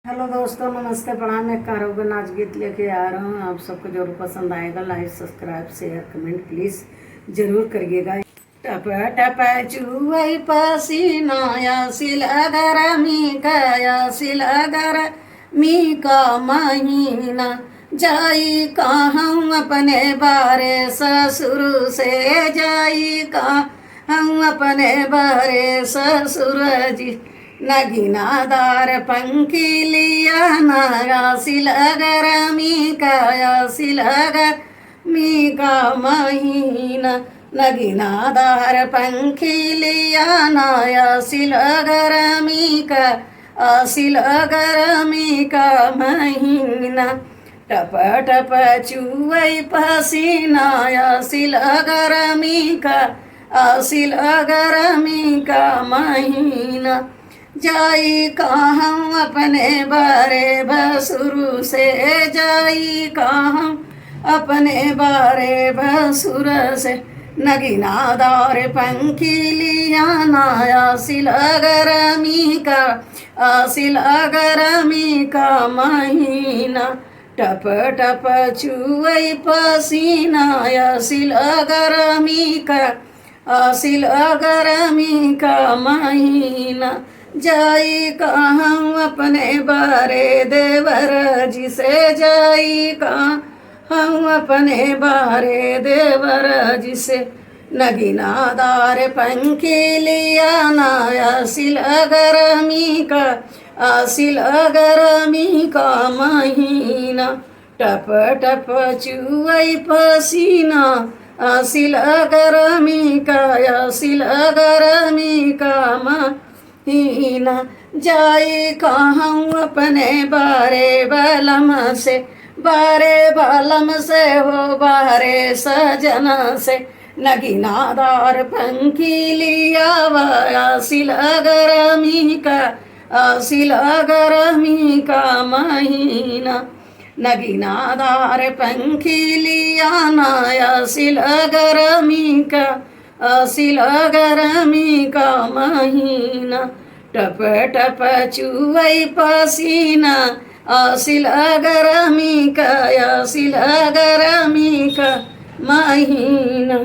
Hello दोस्तों, नमस्ते, प्रणाम। मैं कारोबार नाच गीत लेके आ रहा हूँ। आप सबको जरूर पसंद आएगा। Like, subscribe, share, comment please जरूर करिएगा। टप टप चुवई पसीनाया सिलगर मी का महीना जाई कहूँ अपने बारे ससुर से जाई कहूँ अपने बारे ससुर जी नगिनादार पंखी लिया नाया सिलगर मी का महीना नगिनादार पंखी लिया नाया सिलगर मी का महीना टप टप चुवई पसीनाया सिलगर मी का महीना जाई कहूँ अपने बारे भसुर से जाई कहूँ अपने बारे भसुर से नगिनादार पंखी लिया नाया सिलगर मी का महीना टप टप चुवई पसीनाया सिलगर मी का महीना जाई कहूँ अपने बारे देवर जी से जाई कहूँ अपने बारे देवर जी से नगिनादार पंखी लिया नाया सिलगर मी का महीना टप टप चुवई पसीना सिलगर मी का महीना जाई कहूँ अपने बारे बलम से हो बारे सजना से नगिनादार पंखी लिया वाया सिलगर मी का महीना नगिनादार पंखी लिया नाया सिलगर मी का महीना टप टप चुवई पसीना सिलगर मी का महीना।